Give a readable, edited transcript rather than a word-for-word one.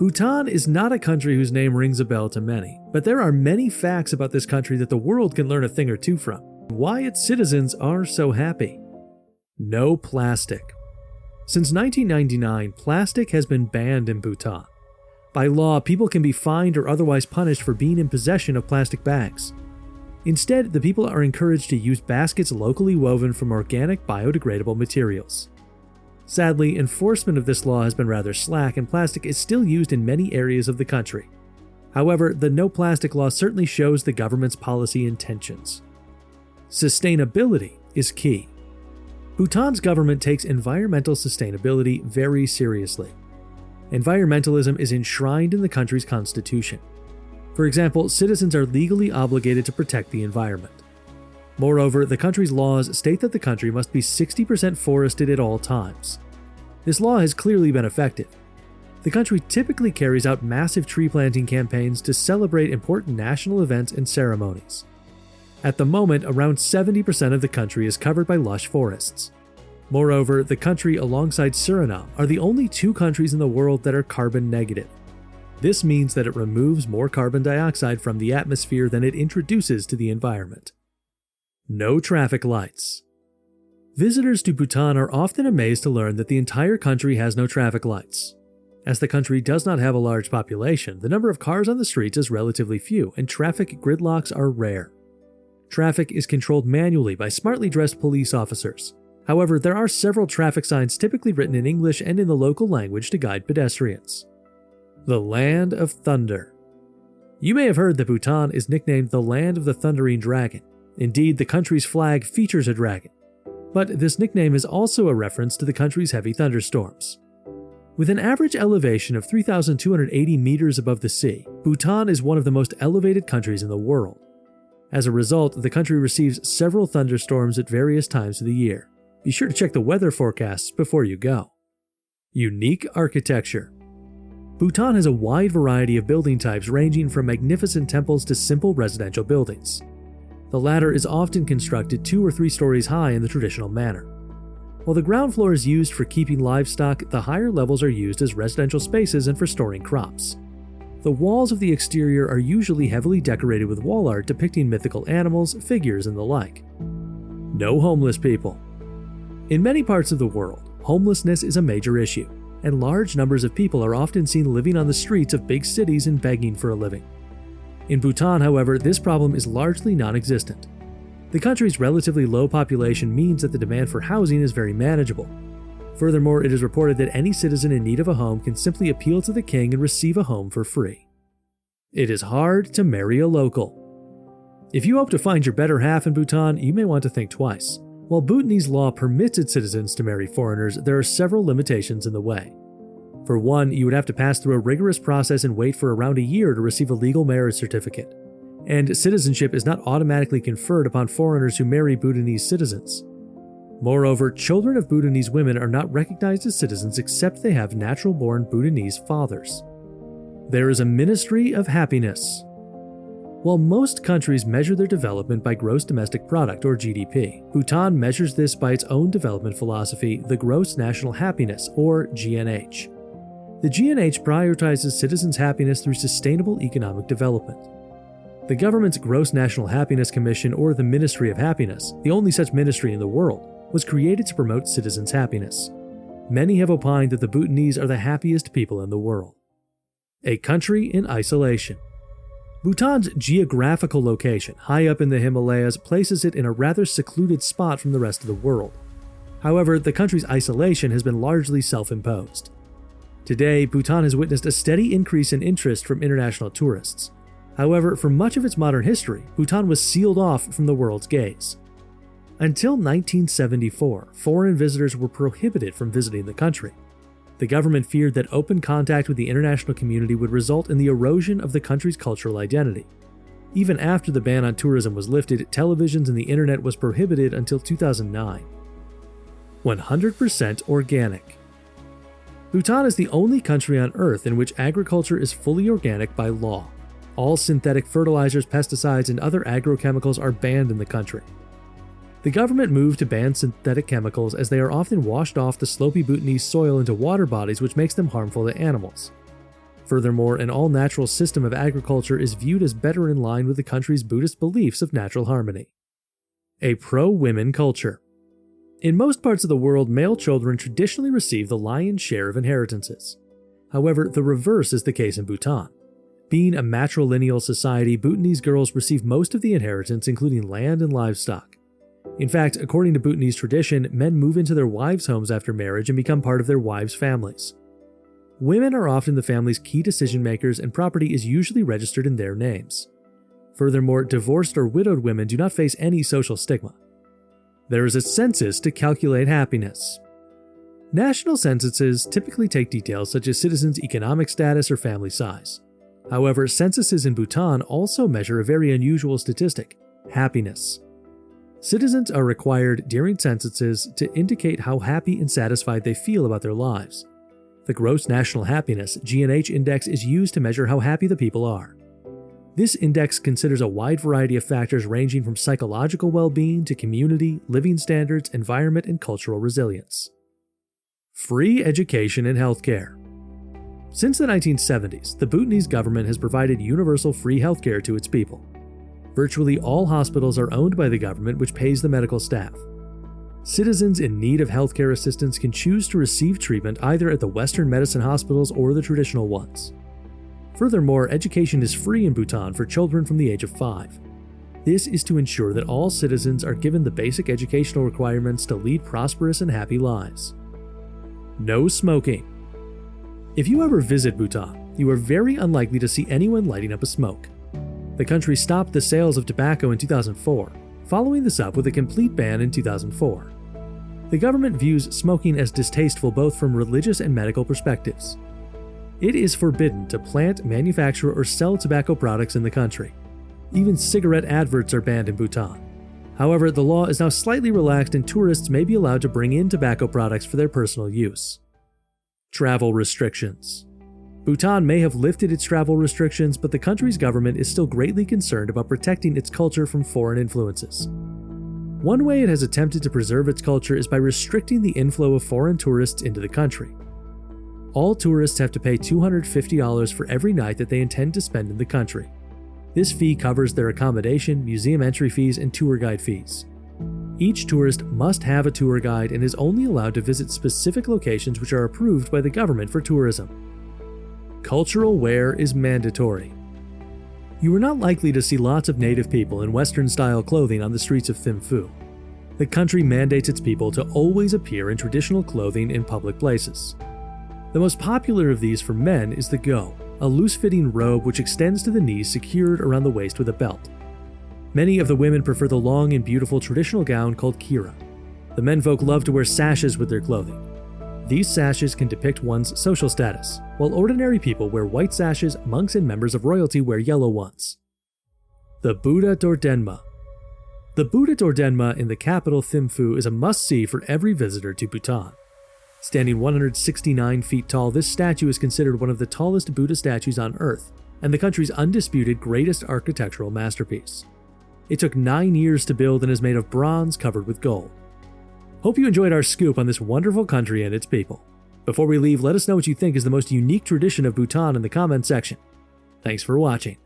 Bhutan is not a country whose name rings a bell to many, but there are many facts about this country that the world can learn a thing or two from. Why its citizens are so happy. No plastic. Since 1999, plastic has been banned in Bhutan. By law, people can be fined or otherwise punished for being in possession of plastic bags. Instead, the people are encouraged to use baskets locally woven from organic biodegradable materials. Sadly, enforcement of this law has been rather slack and plastic is still used in many areas of the country. However, the no plastic law certainly shows the government's policy intentions. Sustainability is key. Bhutan's government takes environmental sustainability very seriously. Environmentalism is enshrined in the country's constitution. For example, citizens are legally obligated to protect the environment. Moreover, the country's laws state that the country must be 60% forested at all times. This law has clearly been effective. The country typically carries out massive tree planting campaigns to celebrate important national events and ceremonies. At the moment, around 70% of the country is covered by lush forests. Moreover, the country alongside Suriname are the only two countries in the world that are carbon negative. This means that it removes more carbon dioxide from the atmosphere than it introduces to the environment. No traffic lights. Visitors to Bhutan are often amazed to learn that the entire country has no traffic lights. As the country does not have a large population, the number of cars on the streets is relatively few, and traffic gridlocks are rare. Traffic is controlled manually by smartly dressed police officers. However, there are several traffic signs typically written in English and in the local language to guide pedestrians. The Land of Thunder. You may have heard that Bhutan is nicknamed the Land of the Thundering Dragon. Indeed, the country's flag features a dragon. But this nickname is also a reference to the country's heavy thunderstorms. With an average elevation of 3,280 meters above the sea, Bhutan is one of the most elevated countries in the world. As a result, the country receives several thunderstorms at various times of the year. Be sure to check the weather forecasts before you go. Unique architecture. Bhutan has a wide variety of building types ranging from magnificent temples to simple residential buildings. The latter is often constructed 2 or 3 stories high in the traditional manner. While the ground floor is used for keeping livestock, the higher levels are used as residential spaces and for storing crops. The walls of the exterior are usually heavily decorated with wall art depicting mythical animals, figures, and the like. No homeless people. In many parts of the world, homelessness is a major issue, and large numbers of people are often seen living on the streets of big cities and begging for a living. In Bhutan, however, this problem is largely non-existent. The country's relatively low population means that the demand for housing is very manageable. Furthermore, it is reported that any citizen in need of a home can simply appeal to the king and receive a home for free. It is hard to marry a local. If you hope to find your better half in Bhutan, you may want to think twice. While Bhutanese law permits its citizens to marry foreigners, there are several limitations in the way. For one, you would have to pass through a rigorous process and wait for around a year to receive a legal marriage certificate. And citizenship is not automatically conferred upon foreigners who marry Bhutanese citizens. Moreover, children of Bhutanese women are not recognized as citizens except they have natural-born Bhutanese fathers. There is a Ministry of Happiness. While most countries measure their development by gross domestic product or GDP, Bhutan measures this by its own development philosophy, the Gross National Happiness or GNH. The GNH prioritizes citizens' happiness through sustainable economic development. The government's Gross National Happiness Commission, or the Ministry of Happiness, the only such ministry in the world, was created to promote citizens' happiness. Many have opined that the Bhutanese are the happiest people in the world. A country in isolation. Bhutan's geographical location, high up in the Himalayas, places it in a rather secluded spot from the rest of the world. However, the country's isolation has been largely self-imposed. Today, Bhutan has witnessed a steady increase in interest from international tourists. However, for much of its modern history, Bhutan was sealed off from the world's gaze. Until 1974, foreign visitors were prohibited from visiting the country. The government feared that open contact with the international community would result in the erosion of the country's cultural identity. Even after the ban on tourism was lifted, televisions and the internet was prohibited until 2009. 100% organic. Bhutan is the only country on Earth in which agriculture is fully organic by law. All synthetic fertilizers, pesticides, and other agrochemicals are banned in the country. The government moved to ban synthetic chemicals as they are often washed off the slopey Bhutanese soil into water bodies, which makes them harmful to animals. Furthermore, an all-natural system of agriculture is viewed as better in line with the country's Buddhist beliefs of natural harmony. A pro-women culture. In most parts of the world, male children traditionally receive the lion's share of inheritances. However, the reverse is the case in Bhutan. Being a matrilineal society, Bhutanese girls receive most of the inheritance, including land and livestock. In fact, according to Bhutanese tradition, men move into their wives' homes after marriage and become part of their wives' families. Women are often the family's key decision makers, and property is usually registered in their names. Furthermore, divorced or widowed women do not face any social stigma. There is a census to calculate happiness. National censuses typically take details such as citizens' economic status or family size. However, censuses in Bhutan also measure a very unusual statistic: happiness. Citizens are required during censuses to indicate how happy and satisfied they feel about their lives. The Gross National Happiness (GNH) Index is used to measure how happy the people are. This index considers a wide variety of factors ranging from psychological well-being to community, living standards, environment, and cultural resilience. Free education and healthcare. Since the 1970s, the Bhutanese government has provided universal free healthcare to its people. Virtually all hospitals are owned by the government, which pays the medical staff. Citizens in need of healthcare assistance can choose to receive treatment either at the Western medicine hospitals or the traditional ones. Furthermore, education is free in Bhutan for children from the age of 5. This is to ensure that all citizens are given the basic educational requirements to lead prosperous and happy lives. No smoking. If you ever visit Bhutan, you are very unlikely to see anyone lighting up a smoke. The country stopped the sales of tobacco in 2004, following this up with a complete ban in 2004. The government views smoking as distasteful both from religious and medical perspectives. It is forbidden to plant, manufacture, or sell tobacco products in the country. Even cigarette adverts are banned in Bhutan. However, the law is now slightly relaxed and tourists may be allowed to bring in tobacco products for their personal use. Travel restrictions. Bhutan may have lifted its travel restrictions, but the country's government is still greatly concerned about protecting its culture from foreign influences. One way it has attempted to preserve its culture is by restricting the inflow of foreign tourists into the country. All tourists have to pay $250 for every night that they intend to spend in the country. This fee covers their accommodation, museum entry fees, and tour guide fees. Each tourist must have a tour guide and is only allowed to visit specific locations which are approved by the government for tourism. Cultural wear is mandatory. You are not likely to see lots of native people in Western-style clothing on the streets of Thimphu. The country mandates its people to always appear in traditional clothing in public places. The most popular of these for men is the go, a loose-fitting robe which extends to the knees secured around the waist with a belt. Many of the women prefer the long and beautiful traditional gown called kira. The menfolk love to wear sashes with their clothing. These sashes can depict one's social status. While ordinary people wear white sashes, monks and members of royalty wear yellow ones. The Buddha Dordenma. The Buddha Dordenma in the capital Thimphu is a must-see for every visitor to Bhutan. Standing 169 feet tall, this statue is considered one of the tallest Buddha statues on Earth, and the country's undisputed greatest architectural masterpiece. It took 9 years to build and is made of bronze covered with gold. Hope you enjoyed our scoop on this wonderful country and its people. Before we leave, let us know what you think is the most unique tradition of Bhutan in the comments section. Thanks for watching.